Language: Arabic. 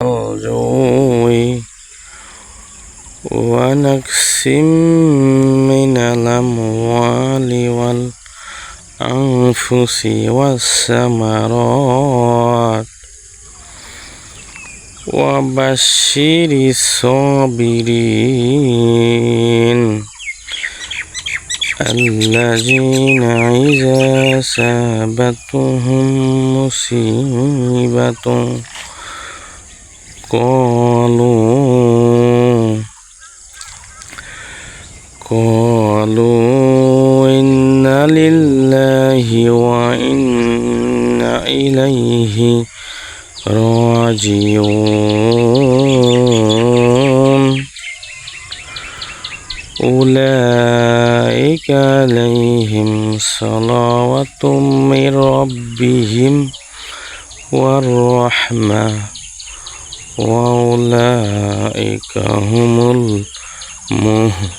الجوع ونقص من الأموال والأنفس والثمرات وبشر الصابرين الذين إذا أصابتهم مصيبة قالوا إنا لله وإنا إليه راجعون أولئك عليهم صلوات من ربهم والرحمة وأولئك هم المهتدون.